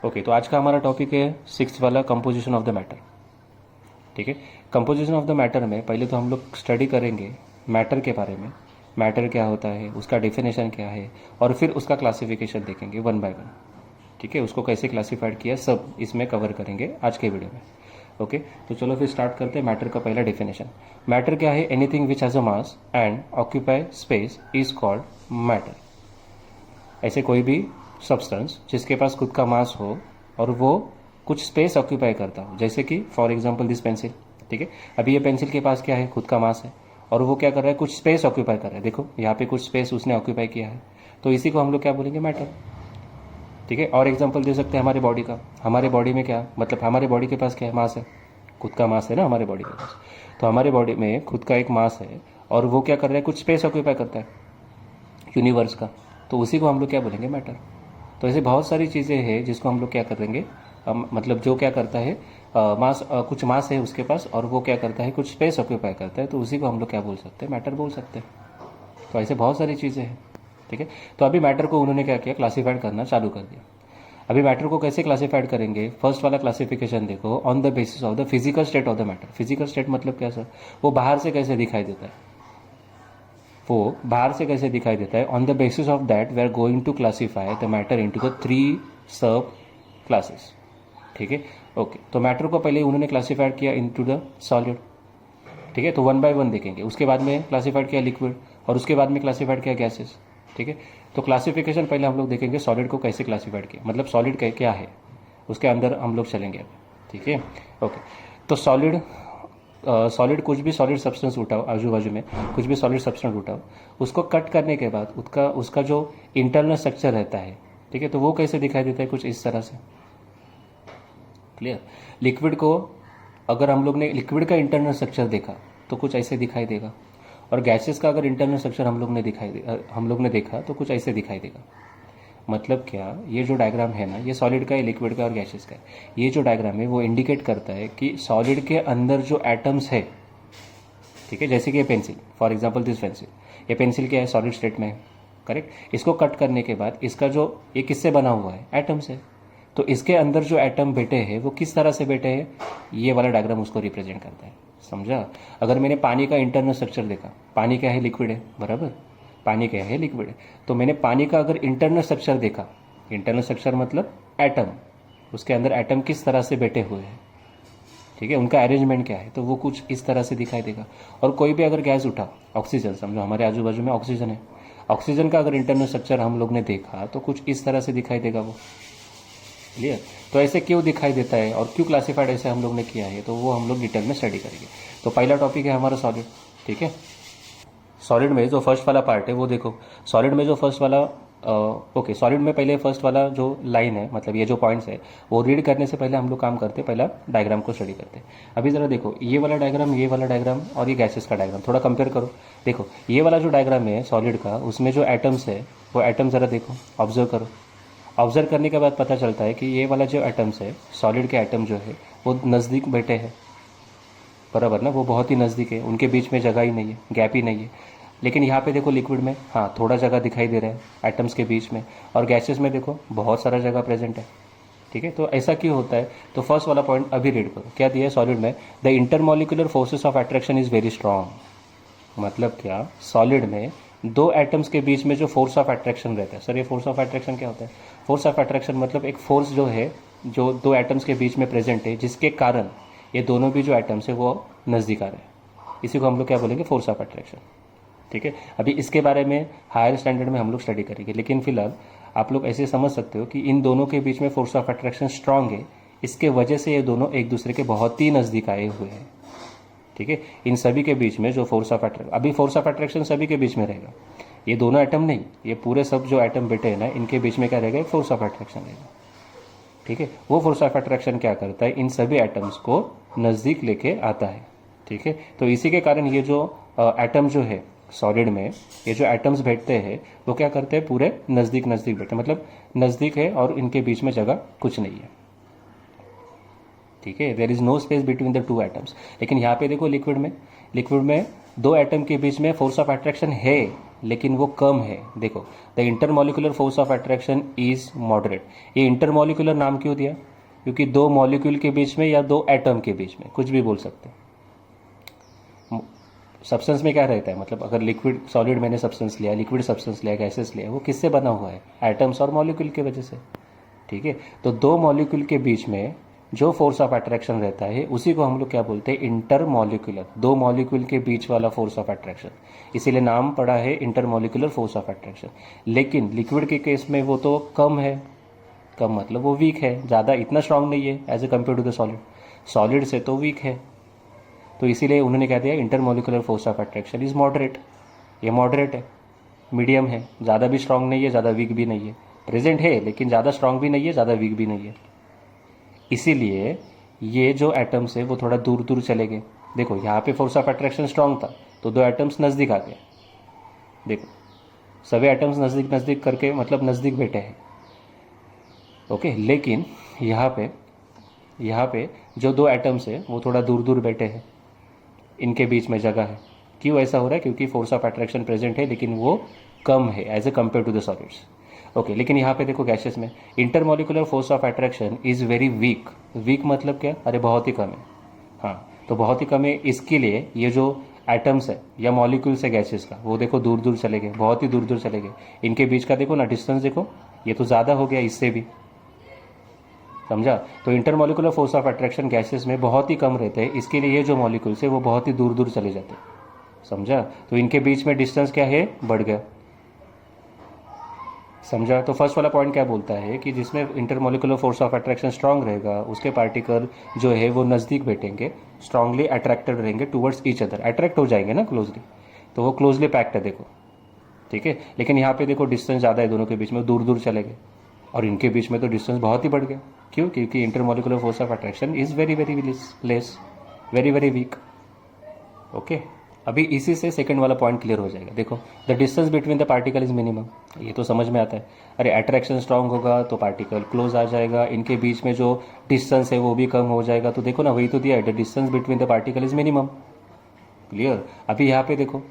Okay, तो आज का हमारा टॉपिक है सिक्स्थ वाला, कंपोजिशन ऑफ द मैटर। ठीक है, कंपोजिशन ऑफ द मैटर में पहले तो हम लोग स्टडी करेंगे मैटर के बारे में। मैटर क्या होता है, उसका डेफिनेशन क्या है, और फिर उसका क्लासिफिकेशन देखेंगे वन बाय वन। ठीक है, उसको कैसे क्लासिफाइड किया सब इसमें कवर करेंगे आज के वीडियो में। ओके, तो चलो फिर स्टार्ट करते हैं मैटर का पहला डेफिनेशन। मैटर क्या है? Anything which has a mass and occupy space is called matter. ऐसे कोई भी सब्सटेंस जिसके पास खुद का मास हो और वो कुछ स्पेस ऑक्यूपाई करता हो, जैसे कि फॉर एग्जांपल दिस पेंसिल। ठीक है, अभी ये पेंसिल के पास क्या है? खुद का मास है, और वो क्या कर रहा है? कुछ स्पेस ऑक्यूपाई कर रहा है। देखो यहाँ पे कुछ स्पेस उसने ऑक्यूपाई किया है, तो इसी को हम लोग क्या बोलेंगे? मैटर। ठीक है, और एग्जाम्पल दे सकते हैं हमारे बॉडी का। हमारे बॉडी में क्या मतलब, हमारे बॉडी के पास क्या है? मास है, खुद का मास है ना हमारे बॉडी के पास। तो हमारे बॉडी में खुद का एक मास है, और वो क्या कर रहा है? कुछ स्पेस ऑक्यूपाई करता है यूनिवर्स का, तो उसी को हम लोग क्या बोलेंगे? मैटर। तो ऐसे बहुत सारी चीज़ें हैं जिसको हम लोग क्या करेंगे, मतलब जो क्या करता है, कुछ मास है उसके पास, और वो क्या करता है? कुछ स्पेस ऑक्यूपाई करता है, तो उसी को हम लोग क्या बोल सकते हैं? मैटर बोल सकते हैं। तो ऐसे बहुत सारी चीज़ें हैं। ठीक है, तो अभी मैटर को उन्होंने क्या किया? क्लासीफाइड करना चालू कर दिया। अभी मैटर को कैसे क्लासीफाइड करेंगे? फर्स्ट वाला क्लासिफिकेशन देखो, on the basis of the physical state of the matter. Physical state मतलब क्या सर? वो बाहर से कैसे दिखाई देता है, वो बाहर से कैसे दिखाई देता है। On the basis of that we are going to classify the matter into the 3 sub classes. ठीक है, ओके, तो मैटर को पहले उन्होंने क्लासीफाइड किया इनटू द सॉलिड। ठीक है, तो वन बाय वन देखेंगे। उसके बाद में क्लासीफाइड किया लिक्विड, और उसके बाद में क्लासीफाइड किया गैसेस। ठीक है, तो क्लासिफिकेशन पहले हम लोग देखेंगे सॉलिड को कैसे क्लासीफाइड किया, मतलब सॉलिड क्या है, उसके अंदर हम लोग चलेंगे अब। ठीक है, ओके, तो सॉलिड कुछ भी सॉलिड सब्सटेंस उठाओ, आजू बाजू में कुछ भी सॉलिड सब्सटेंस उठाओ, उसको कट करने के बाद उसका जो इंटरनल स्ट्रक्चर रहता है, ठीक है, तो वो कैसे दिखाई देता है? कुछ इस तरह से। क्लियर? लिक्विड को अगर हम लोग ने लिक्विड का इंटरनल स्ट्रक्चर देखा तो कुछ ऐसे दिखाई देगा, और गैसेस का अगर इंटरनल स्ट्रक्चर हम लोग ने देखा तो कुछ ऐसे दिखाई देगा। मतलब क्या? ये जो डायग्राम है ना, ये सॉलिड का है, लिक्विड का और गैसेस का है। ये जो डायग्राम है वो इंडिकेट करता है कि सॉलिड के अंदर जो एटम्स है, ठीक है, जैसे कि ये pencil, for example this pencil, ये पेंसिल क्या है? सॉलिड स्टेट में है, करेक्ट। इसको कट करने के बाद इसका जो ये किससे बना हुआ है? एटम से। तो इसके अंदर जो एटम बैठे हैं वो किस तरह से बैठे हैं? ये वाला डायग्राम उसको रिप्रेजेंट करता है। समझा? अगर मैंने पानी का इंटरनल स्ट्रक्चर देखा, पानी क्या है? लिक्विड है, बराबर। पानी क्या है? लिक्विड है। तो मैंने पानी का अगर इंटरनल स्ट्रक्चर देखा, इंटरनल स्ट्रक्चर मतलब एटम, उसके अंदर एटम किस तरह से बैठे हुए हैं, ठीक है, उनका अरेंजमेंट क्या है, तो वो कुछ इस तरह से दिखाई देगा। और कोई भी अगर गैस उठा, ऑक्सीजन समझो, हमारे आजू बाजू में ऑक्सीजन है, ऑक्सीजन का अगर इंटरनल स्ट्रक्चर हम लोग ने देखा तो कुछ इस तरह से दिखाई देगा वो। क्लियर? तो ऐसे क्यों दिखाई देता है और क्यों क्लासिफाइड ऐसे हम लोग ने किया है, तो वो हम लोग डिटेल में स्टडी करेंगे। तो पहला टॉपिक है हमारा सॉलिड। ठीक है, सॉलिड में जो फर्स्ट वाला पार्ट है वो देखो। सॉलिड में जो फर्स्ट वाला ओके, सॉलिड में पहले फर्स्ट वाला जो लाइन है, मतलब ये जो पॉइंट्स है, वो रीड करने से पहले हम लोग काम करते, पहला डायग्राम को स्टडी करते हैं। अभी ज़रा देखो, ये वाला डायग्राम और ये गैसेस का डायग्राम थोड़ा कंपेयर करो। देखो ये वाला जो डायग्राम है सॉलिड का, उसमें जो एटम्स है वो एटम ज़रा देखो, ऑब्जर्व करो। ऑब्जर्व करने के बाद पता चलता है कि ये वाला जो एटम्स है, सॉलिड के एटम जो है वो नज़दीक बैठे हैं, बराबर ना, वो बहुत ही नज़दीक है, उनके बीच में जगह ही नहीं है, गैप ही नहीं है। लेकिन यहाँ पे देखो लिक्विड में हाँ थोड़ा जगह दिखाई दे रहा है एटम्स के बीच में, और गैसेस में देखो बहुत सारा जगह प्रेजेंट है। ठीक है, तो ऐसा क्यों होता है? तो फर्स्ट वाला पॉइंट अभी रीड करो, क्या दिया है सॉलिड में? The intermolecular forces of attraction is very strong. मतलब क्या? सॉलिड में दो एटम्स के बीच में जो फोर्स ऑफ अट्रैक्शन रहता है। सर ये फोर्स ऑफ अट्रैक्शन क्या होता है? फोर्स ऑफ अट्रैक्शन मतलब एक फोर्स जो है, जो दो एटम्स के बीच में प्रेजेंट है, जिसके कारण ये दोनों भी जो एटम्स है वो नज़दीक आ रहे हैं। इसी को हम लोग क्या बोलेंगे? Force of attraction. ठीक है, अभी इसके बारे में हायर स्टैंडर्ड में हम लोग स्टडी करेंगे, लेकिन फिलहाल आप लोग ऐसे समझ सकते हो कि इन दोनों के बीच में फोर्स ऑफ अट्रैक्शन स्ट्रांग है, इसके वजह से ये दोनों एक दूसरे के बहुत ही नज़दीक आए हुए हैं। ठीक है, इन सभी के बीच में जो फोर्स ऑफ अट्रैक्शन, अभी फोर्स ऑफ अट्रैक्शन सभी के बीच में रहेगा, ये दोनों एटम नहीं, ये पूरे सब जो एटम बैठे हैं ना, इनके बीच में क्या रहेगा? एक फोर्स ऑफ अट्रैक्शन रहेगा। ठीक है, वो फोर्स ऑफ अट्रैक्शन क्या करता है? इन सभी एटम्स को नज़दीक लेके आता है। ठीक है, तो इसी के कारण ये जो एटम जो है सॉलिड में, ये जो एटम्स बैठते हैं वो क्या करते हैं? पूरे नज़दीक नज़दीक बैठते हैं, मतलब नज़दीक है और इनके बीच में जगह कुछ नहीं है। ठीक है, there is no space between the two atoms. लेकिन यहाँ पे देखो लिक्विड में दो एटम के बीच में फोर्स ऑफ अट्रैक्शन है लेकिन वो कम है। देखो, the intermolecular force of attraction is moderate. ये इंटरमॉलिकुलर नाम क्यों दिया? क्योंकि दो मॉलिक्यूल के बीच में या दो एटम के बीच में, कुछ भी बोल सकते हैं। सब्सटेंस में क्या रहता है, मतलब अगर लिक्विड सॉलिड मैंने सब्सटेंस लिया, लिक्विड सब्सटेंस लिया, गैसेस लिया, वो किससे बना हुआ है? एटम्स और मॉलिक्यूल की वजह से। ठीक है, तो दो मॉलिक्यूल के बीच में जो फोर्स ऑफ अट्रैक्शन रहता है उसी को हम लोग क्या बोलते हैं? इंटरमॉलिक्यूलर, दो मॉलिक्यूल के बीच वाला फोर्स ऑफ अट्रैक्शन, इसीलिए नाम पड़ा है इंटरमॉलिक्यूलर फोर्स ऑफ अट्रैक्शन। लेकिन लिक्विड के केस में वो तो कम है, कम मतलब वो वीक है, ज़्यादा इतना स्ट्रांग नहीं है as a compare to the solid, solid से तो वीक है। तो इसीलिए उन्होंने क्या दिया? Intermolecular force of attraction is moderate. ये मॉडरेट है, मीडियम है, ज़्यादा भी स्ट्रांग नहीं है, ज़्यादा वीक भी नहीं है, प्रेजेंट है लेकिन ज़्यादा स्ट्रांग भी नहीं है, ज़्यादा वीक भी नहीं है। इसीलिए ये जो एटम्स है वो थोड़ा दूर दूर चले गए। देखो यहाँ पे फोर्स ऑफ अट्रैक्शन स्ट्रांग था तो दो एटम्स नज़दीक आ गए। देखो सभी एटम्स नज़दीक नज़दीक करके मतलब नज़दीक बैठे हैं। ओके, लेकिन यहाँ पे जो दो एटम्स है वो थोड़ा दूर दूर बैठे हैं, इनके बीच में जगह है। क्यों ऐसा हो रहा है? क्योंकि फोर्स ऑफ अट्रैक्शन प्रेजेंट है लेकिन वो कम है as a compare to the solids. Okay, लेकिन यहाँ पे देखो गैसेस में intermolecular force of attraction is very weak. Weak मतलब क्या? अरे बहुत ही कम है। हाँ, तो बहुत ही कम है, इसके लिए ये जो एटम्स है या मॉलिक्यूल्स है गैसेस का, वो देखो दूर दूर चले गए, बहुत ही दूर दूर चले गए। इनके बीच का देखो ना डिस्टेंस, देखो ये तो ज़्यादा हो गया इससे भी, समझा? तो intermolecular force of attraction gases में बहुत ही कम रहते हैं, इसके लिए ये जो मॉलिक्यूल्स है वो बहुत ही दूर दूर चले जाते हैं, समझा? तो इनके बीच में डिस्टेंस क्या है? बढ़ गया, समझा? तो फर्स्ट वाला पॉइंट क्या बोलता है कि जिसमें intermolecular force of attraction strong रहेगा उसके पार्टिकल जो है वो नज़दीक बैठेंगे, स्ट्रांगली अट्रैक्टेड रहेंगे टुवर्ड्स ईच अदर, अट्रैक्ट हो जाएंगे ना क्लोजली, तो वो क्लोजली पैक्ड है। देखो ठीक है, लेकिन यहाँ पे देखो डिस्टेंस ज़्यादा है दोनों के बीच में, दूर दूर चले गए, और इनके बीच में तो डिस्टेंस बहुत ही बढ़ गया। क्यों? क्योंकि intermolecular force of attraction is very very less, very very weak. Okay, अभी इसी से सेकंड वाला पॉइंट क्लियर हो जाएगा। देखो, the distance between the particle is minimum, ये तो समझ में आता है। अरे अट्रैक्शन स्ट्रांग होगा तो पार्टिकल क्लोज आ जाएगा, इनके बीच में जो डिस्टेंस है वो भी कम हो जाएगा। तो देखो ना, वही तो दिया है, the distance between the particle is minimum. Clear? अभी यहाँ पे देखो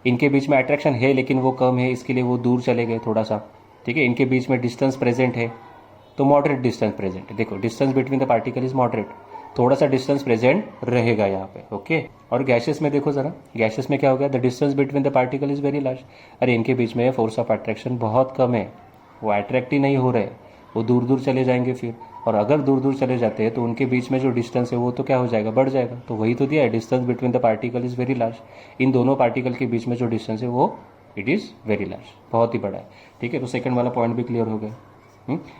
इनके बीच में अट्रैक्शन है लेकिन वो कम है, इसके लिए वो दूर चले गए थोड़ा सा। ठीक है, इनके बीच में डिस्टेंस प्रेजेंट है तो मॉडरेट डिस्टेंस प्रेजेंट है। देखो distance between the particle is moderate, थोड़ा सा डिस्टेंस प्रेजेंट रहेगा यहाँ पे। ओके, और गैसेस में देखो जरा, गैसेस में क्या हो गया? The distance between the particle is very large. अरे इनके बीच में फोर्स ऑफ अट्रैक्शन बहुत कम है, वो अट्रैक्ट ही नहीं हो रहे, वो दूर दूर चले जाएंगे फिर। और अगर दूर दूर चले जाते हैं तो उनके बीच में जो डिस्टेंस है वो तो क्या हो जाएगा? बढ़ जाएगा। तो वही तो दिया है, distance between the particle is very large. इन दोनों पार्टिकल के बीच में जो डिस्टेंस है वो इट इज़ वेरी लार्ज, बहुत ही बड़ा है। ठीक है, तो सेकंड वाला पॉइंट भी क्लियर हो गया।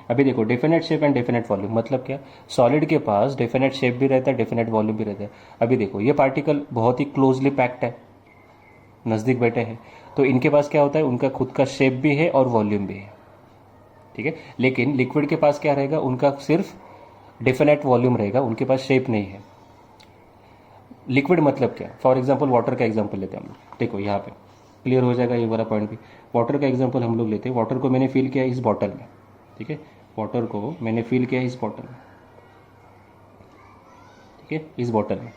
अभी देखो definite shape and definite volume, मतलब क्या? सॉलिड के पास डेफिनेट शेप भी रहता है, डेफिनेट वॉल्यूम भी रहता है। अभी देखो ये पार्टिकल बहुत ही क्लोजली पैक्ड है, नज़दीक बैठे हैं, तो इनके पास क्या होता है? उनका खुद का शेप भी है और वॉल्यूम भी है। ठीक है, लेकिन लिक्विड के पास क्या रहेगा? उनका सिर्फ डेफिनेट वॉल्यूम रहेगा, उनके पास शेप नहीं है। लिक्विड मतलब क्या? फॉर एग्जाम्पल वाटर का एग्जाम्पल लेते हैं हम लोग। देखो यहाँ पे क्लियर हो जाएगा ये वाला पॉइंट भी। वाटर का एग्जाम्पल हम लोग लेते हैं। वाटर को मैंने फिल किया इस बॉटल में, ठीक है, वाटर को मैंने फिल किया इस बॉटल में, ठीक है, इस बॉटल में।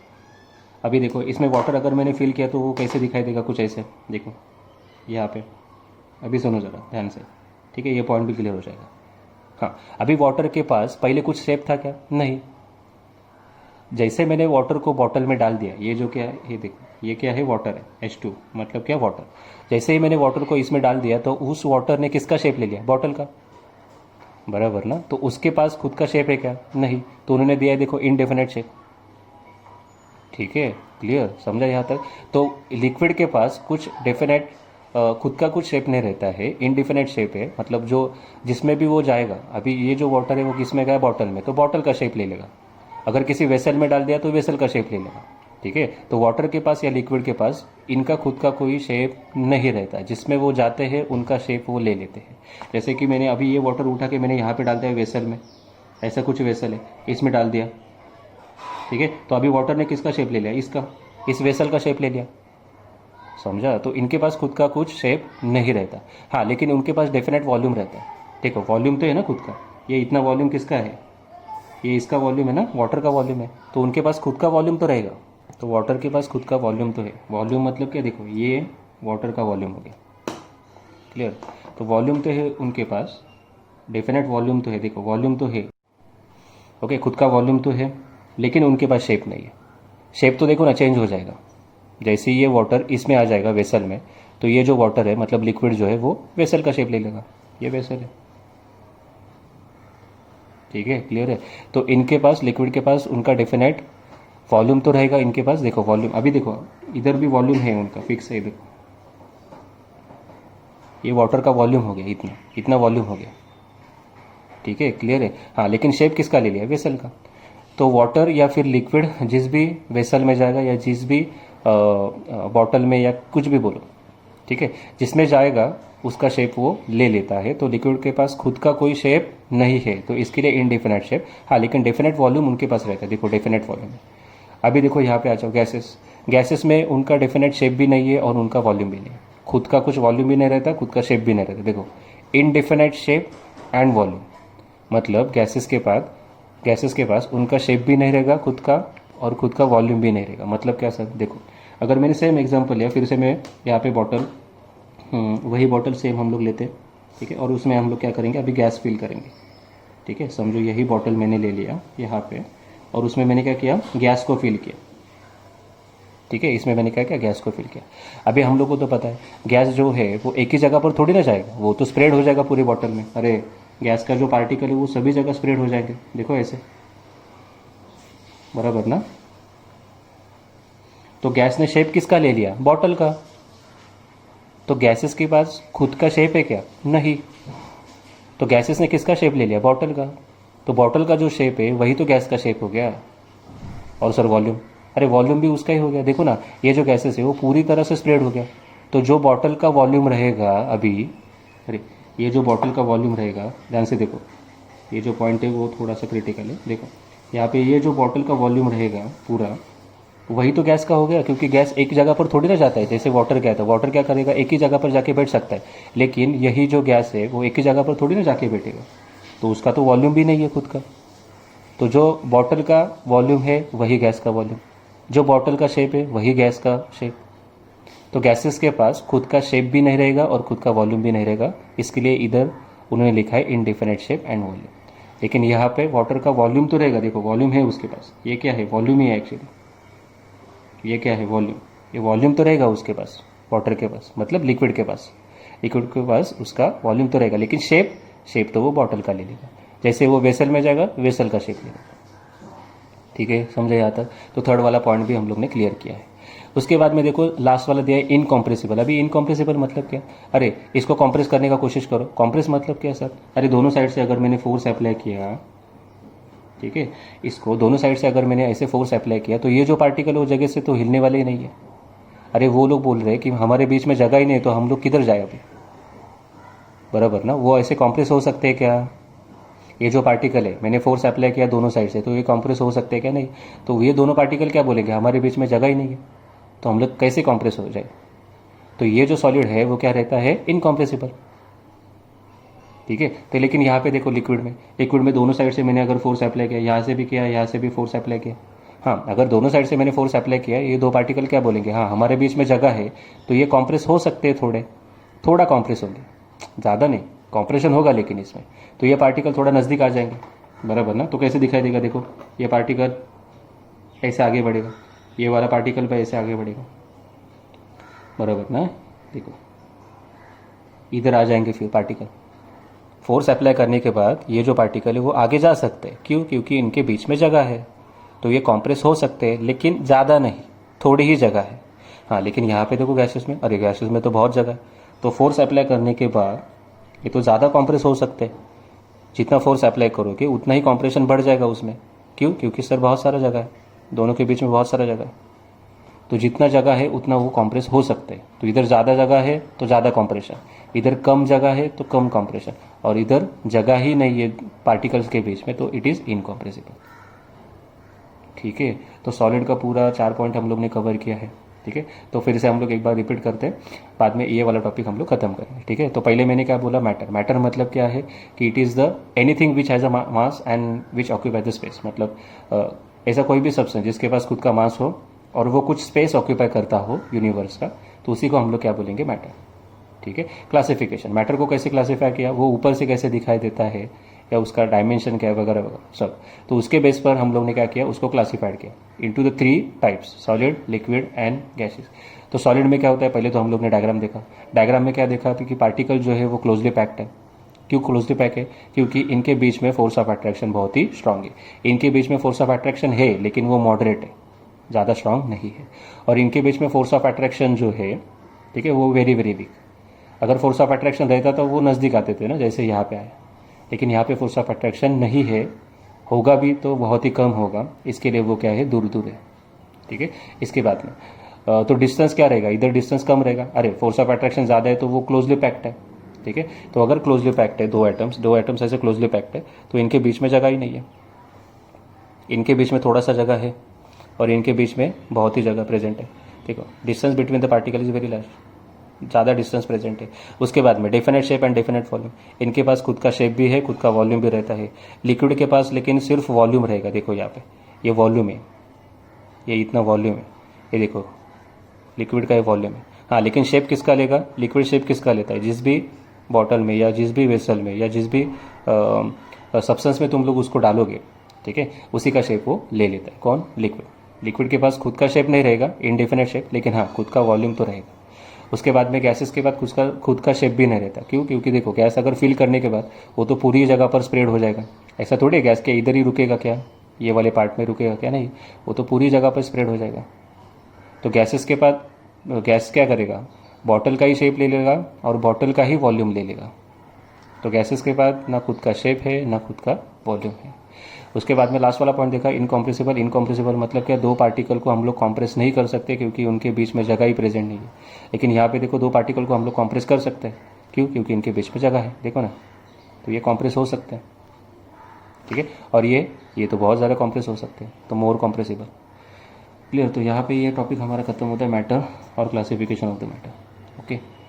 अभी देखो इसमें वाटर अगर मैंने फिल किया तो वो कैसे दिखाई देगा? कुछ ऐसे, देखो यहाँ पे। अभी सुनो ज़रा ध्यान से, ठीक है, ये पॉइंट भी क्लियर हो जाएगा। हाँ, अभी वाटर के पास पहले कुछ शेप था क्या? नहीं। जैसे मैंने वाटर को बॉटल में डाल दिया, ये जो क्या है, ये देखो ये क्या है? वाटर है, H2 मतलब क्या? वाटर। जैसे ही मैंने वाटर को इसमें डाल दिया तो उस वाटर ने किसका शेप ले लिया? बॉटल का, बराबर ना? तो उसके पास खुद का शेप है क्या? नहीं। तो उन्होंने दिया है देखो इनडेफिनेट शेप। ठीक है, क्लियर? समझा यहाँ तक? तो लिक्विड के पास कुछ डेफिनेट खुद का कुछ शेप नहीं रहता है, इनडिफिनेट शेप है, मतलब जो जिसमें भी वो जाएगा। अभी ये जो वाटर है वो किस में गया? बॉटल में, तो बॉटल का शेप ले लेगा। अगर किसी वेसल में डाल दिया तो वेसल का शेप ले लेगा। ठीक है, तो वाटर के पास या लिक्विड के पास इनका खुद का कोई शेप नहीं रहता, जिसमें वो जाते हैं उनका शेप वो ले लेते हैं। जैसे कि मैंने अभी ये वाटर उठा के मैंने यहाँ पे डाल दिया वेसल में, ऐसा कुछ वेसल है, इसमें डाल दिया, ठीक है, तो अभी वाटर ने किसका शेप ले लिया? इसका, इस वेसल का शेप ले लिया। समझा? तो इनके पास खुद का कुछ शेप नहीं रहता। हाँ, लेकिन उनके पास डेफिनेट वॉल्यूम रहता है। देखो वॉल्यूम तो है ना खुद का, ये इतना वॉल्यूम किसका है? ये इसका वॉल्यूम है ना, वाटर का वॉल्यूम है, तो उनके पास खुद का वॉल्यूम तो रहेगा। तो वाटर के पास खुद का वॉल्यूम तो है। वॉल्यूम मतलब क्या, देखो ये वाटर का वॉल्यूम हो गया, क्लियर। तो वॉल्यूम तो है उनके पास, डेफिनेट वॉल्यूम तो है, देखो वॉल्यूम तो है, ओके, खुद का वॉल्यूम तो है, लेकिन उनके पास शेप नहीं है। शेप तो देखो ना चेंज हो जाएगा, जैसे ये वाटर इसमें आ जाएगा वेसल में, तो ये जो वाटर है मतलब लिक्विड जो है वो वेसल का शेप ले लेगा, ये वेसल है, ठीक है, क्लियर है। तो इनके पास, लिक्विड के पास उनका डेफिनेट वॉल्यूम तो रहेगा, इनके पास देखो वॉल्यूम, अभी देखो इधर भी वॉल्यूम है उनका, फिक्स है, देखो ये वाटर का वॉल्यूम हो गया, इतना इतना वॉल्यूम हो गया, ठीक है, क्लियर है। हाँ, लेकिन शेप किसका ले लिया, वेसल का। तो वाटर या फिर लिक्विड जिस भी वेसल में जाएगा या जिस भी बॉटल में या कुछ भी बोलो, ठीक है, जिसमें जाएगा उसका शेप वो ले लेता है। तो लिक्विड के पास खुद का कोई शेप नहीं है, तो इसके लिए इनडेफिनेट शेप। हाँ, लेकिन डेफिनेट वॉल्यूम उनके पास रहता है, देखो डेफिनेट वॉल्यूम। अभी देखो यहाँ पे आ जाओ, गैसेस, गैसेस में उनका डेफिनेट शेप भी नहीं है और उनका वॉल्यूम भी नहीं है, खुद का कुछ वॉल्यूम भी नहीं रहता, खुद का शेप भी नहीं रहता। देखो इनडेफिनेट शेप एंड वॉल्यूम, मतलब गैसेस के पास उनका शेप भी नहीं रहेगा खुद का, और खुद का वॉल्यूम भी नहीं रहेगा। मतलब क्या सर, देखो अगर मैंने सेम एग्जांपल लिया, फिर से मैं यहाँ पे बॉटल, वही बॉटल सेम हम लोग लेते हैं, ठीक है, और उसमें हम लोग क्या करेंगे, अभी गैस फिल करेंगे, ठीक है। समझो यही बॉटल मैंने ले लिया यहाँ पे, और उसमें मैंने क्या किया, गैस को फिल किया, ठीक है, इसमें मैंने क्या किया, गैस को फिल किया। अभी हम लोग को तो पता है गैस जो है वो एक ही जगह पर थोड़ी ना जाएगा, वो तो स्प्रेड हो जाएगा पूरी बॉटल में। अरे गैस का जो पार्टिकल है वो सभी जगह स्प्रेड हो जाएंगे, देखो ऐसे, बराबर ना। तो गैस ने शेप किसका ले लिया, बॉटल का। तो गैसेस के पास खुद का शेप है क्या, नहीं। तो गैसेस ने किसका शेप ले लिया, बॉटल का। तो बॉटल का जो शेप है वही तो गैस का शेप हो गया। और सर वॉल्यूम, अरे वॉल्यूम भी उसका ही हो गया, देखो ना ये जो गैसेस है वो पूरी तरह से स्प्रेड हो गया। तो जो बॉटल का वॉल्यूम रहेगा अभी, अरे ये जो बॉटल का वॉल्यूम रहेगा, ध्यान से देखो, ये जो पॉइंट है वो थोड़ा सा क्रिटिकल है, देखो यहाँ पे ये जो बॉटल का वॉल्यूम रहेगा पूरा, वही तो गैस का हो गया, क्योंकि गैस एक जगह पर थोड़ी ना जाता है। जैसे वाटर क्या था, वाटर क्या करेगा, एक ही जगह पर जाके बैठ सकता है, लेकिन यही जो गैस है वो एक ही जगह पर थोड़ी ना जाके बैठेगा, तो उसका तो वॉल्यूम भी नहीं है खुद का। तो जो बॉटल का वॉल्यूम है वही गैस का वॉल्यूम, जो बॉटल का शेप है वही गैस का शेप। तो गैसेस के पास खुद का शेप भी नहीं रहेगा और खुद का वॉल्यूम भी नहीं रहेगा, इसके लिए इधर उन्होंने लिखा है इनडिफिनिट शेप एंड वॉल्यूम। लेकिन यहाँ पे वाटर का वॉल्यूम तो रहेगा, देखो वॉल्यूम है उसके पास, ये क्या है, वॉल्यूम ही है एक्चुअली, ये क्या है, वॉल्यूम, ये वॉल्यूम तो रहेगा उसके पास, वाटर के पास, मतलब लिक्विड के पास, लिक्विड के पास उसका वॉल्यूम तो रहेगा, लेकिन शेप तो वो बॉटल का ले लेगा। जैसे वो वेसल में जाएगा, वेसल का शेप लेगा, ठीक है, समझे यहाँ तक। तो थर्ड वाला पॉइंट भी हम लोग ने क्लियर किया है। उसके बाद में देखो लास्ट वाला दिया है इनकॉम्प्रेसिबल। अभी इनकॉम्प्रेसिबल मतलब क्या, अरे इसको कॉम्प्रेस करने का कोशिश करो। कॉम्प्रेस मतलब क्या सर, अरे दोनों साइड से अगर मैंने फोर्स अप्लाई किया, ठीक है, इसको दोनों साइड से अगर मैंने ऐसे फोर्स अप्लाई किया, तो ये जो पार्टिकल है वो जगह से तो हिलने वाले ही नहीं है। अरे वो लोग बोल रहे हैं कि हमारे बीच में जगह ही नहीं है, तो हम लोग किधर जाए अभी, बराबर ना। वो ऐसे कॉम्प्रेस हो सकते हैं क्या, ये जो पार्टिकल है मैंने फोर्स अप्लाई किया दोनों साइड से, तो ये कॉम्प्रेस हो सकते हैं क्या, नहीं। तो ये दोनों पार्टिकल क्या बोलेंगे, हमारे बीच में जगह ही नहीं है, तो हम लोग कैसे कॉम्प्रेस हो जाए। तो ये जो सॉलिड है वो क्या रहता है, इनकॉम्प्रेसिबल, ठीक है। तो लेकिन यहाँ पे देखो लिक्विड में दोनों साइड से मैंने अगर फोर्स अप्लाई किया, यहाँ से भी किया, यहाँ से भी फोर्स अप्लाई किया, हाँ, अगर दोनों साइड से मैंने फोर्स अप्लाई किया, ये दो पार्टिकल क्या बोलेंगे, हाँ हमारे बीच में जगह है, तो ये कॉम्प्रेस हो सकते हैं, थोड़ा कॉम्प्रेस होंगे, ज़्यादा नहीं, कॉम्प्रेशन होगा लेकिन इसमें। तो ये पार्टिकल थोड़ा नज़दीक आ जाएंगे, बराबर ना। तो कैसे दिखाई देगा, देखो ये पार्टिकल ऐसे आगे बढ़ेगा, ये वाला पार्टिकल भी ऐसे आगे बढ़ेगा, बराबर ना। देखो इधर आ जाएंगे फिर पार्टिकल, फोर्स अप्लाई करने के बाद ये जो पार्टिकल है वो आगे जा सकते हैं, क्यों, क्योंकि इनके बीच में जगह है, तो ये कॉम्प्रेस हो सकते हैं, लेकिन ज़्यादा नहीं, थोड़ी ही जगह है। हाँ, लेकिन यहाँ पे देखो गैसेस में, अरे गैसेस में तो बहुत जगह है, तो फोर्स अप्लाई करने के बाद ये तो ज़्यादा कॉम्प्रेस हो सकते हैं, जितना फोर्स अप्लाई करोगे उतना ही कॉम्प्रेशन बढ़ जाएगा उसमें, क्यों, क्योंकि सर बहुत सारा जगह है, दोनों के बीच में बहुत सारा जगह है, तो जितना जगह है उतना वो कॉम्प्रेस हो सकते हैं। तो इधर ज़्यादा जगह है तो ज़्यादा कॉम्प्रेशन, इधर कम जगह है तो कम कॉम्प्रेशन, और इधर जगह ही नहीं है पार्टिकल्स के बीच में, तो इट इज़ इनकॉम्प्रेसिबल, ठीक है। तो सॉलिड का पूरा 4 पॉइंट हम लोग ने कवर किया है, ठीक है। तो फिर से हम लोग एक बार रिपीट करते हैं, बाद में ये वाला टॉपिक हम लोग खत्म करेंगे, ठीक है। तो पहले मैंने क्या बोला, मैटर मतलब क्या है कि it is the anything which has a mass and which occupy the space, मतलब ऐसा कोई भी सब्सटेंस जिसके पास खुद का मास हो और वो कुछ स्पेस ऑक्यूपाई करता हो यूनिवर्स का, तो उसी को हम लोग क्या बोलेंगे, मैटर। ठीक है। क्लासिफिकेशन, मैटर को कैसे क्लासीफाई किया, वो ऊपर से कैसे दिखाई देता है या उसका डायमेंशन क्या है वगैरह वगैरह सब, तो उसके बेस पर हम लोग ने क्या किया, उसको क्लासीफाइड किया into the 3 types, solid, liquid and gases. तो सॉलिड में क्या होता है, पहले तो हम लोग ने डायग्राम देखा। डायग्राम में क्या देखा कि पार्टिकल जो है वो क्लोजली पैक्ड है। क्यों क्लोजली पैक है, क्योंकि इनके बीच में फोर्स ऑफ अट्रैक्शन बहुत ही स्ट्रांग है। इनके बीच में फोर्स ऑफ अट्रैक्शन है लेकिन वो मॉडरेट है, ज़्यादा स्ट्रांग नहीं है। और इनके बीच में फोर्स ऑफ अट्रैक्शन जो है, ठीक है, वो वेरी वेरी वीक। अगर फोर्स ऑफ अट्रैक्शन रहता तो वो नज़दीक आते थे ना, जैसे यहाँ पे आए, लेकिन यहाँ पे फोर्स ऑफ अट्रैक्शन नहीं है, होगा भी तो बहुत ही कम होगा, इसके लिए वो क्या है, दूर दूर है। ठीक है। इसके बाद में तो डिस्टेंस क्या रहेगा, इधर डिस्टेंस कम रहेगा, अरे फोर्स ऑफ अट्रैक्शन ज़्यादा है तो वो क्लोजली पैक्ड है। ठीक है। तो अगर क्लोजली पैक्ड है, दो एटम्स ऐसे क्लोजली पैक्ड है, तो इनके बीच में जगह ही नहीं है, इनके बीच में थोड़ा सा जगह है और इनके बीच में बहुत ही जगह प्रेजेंट है। ठीक है। Distance between the particle is very large, ज़्यादा डिस्टेंस प्रेजेंट है। उसके बाद में definite shape and definite volume, इनके पास खुद का शेप भी है, खुद का वॉल्यूम भी रहता है। लिक्विड के पास लेकिन सिर्फ वॉल्यूम रहेगा, देखो यहाँ पे ये वॉल्यूम है, ये इतना वॉल्यूम है, ये देखो लिक्विड का ये वॉल्यूम है। हाँ, लेकिन शेप किसका लेगा, लिक्विड शेप किसका लेता है, जिस भी बॉटल में या जिस भी वेसल में या जिस भी सब्सटेंस में तुम लोग उसको डालोगे, ठीक है, उसी का शेप वो ले लेता है। कौन, लिक्विड। लिक्विड के पास खुद का शेप नहीं रहेगा, इनडेफिनेट शेप, लेकिन हाँ खुद का वॉल्यूम तो रहेगा। उसके बाद में गैसेस के बाद खुद का शेप भी नहीं रहता। क्यों, क्योंकि देखो गैस अगर फिल करने के बाद वो तो पूरी जगह पर स्प्रेड हो जाएगा। ऐसा थोड़ी है गैस के इधर ही रुकेगा क्या, ये वाले पार्ट में रुकेगा क्या, नहीं, वो तो पूरी जगह पर स्प्रेड हो जाएगा। तो गैसेस के बाद गैस क्या करेगा, बॉटल का ही शेप ले लेगा और बॉटल का ही वॉल्यूम ले लेगा। तो गैसेस के बाद ना खुद का शेप है ना खुद का वॉल्यूम है। उसके बाद में लास्ट वाला पॉइंट देखा, इनकॉम्प्रेसिबल। इनकॉम्प्रेसिबल मतलब क्या, दो पार्टिकल को हम लोग कॉम्प्रेस नहीं कर सकते क्योंकि उनके बीच में जगह ही प्रेजेंट नहीं है। लेकिन यहाँ पे देखो दो पार्टिकल को हम लोग कॉम्प्रेस कर सकते हैं, क्यों, क्योंकि इनके बीच में जगह है, देखो ना, तो ये कॉम्प्रेस हो सकते हैं। ठीक है। और ये तो बहुत ज़्यादा कॉम्प्रेस हो सकते हैं, तो मोर कॉम्प्रेसिबल। क्लियर। तो यहाँ पे ये टॉपिक हमारा खत्म होता है, मैटर और classification of the matter. Okay.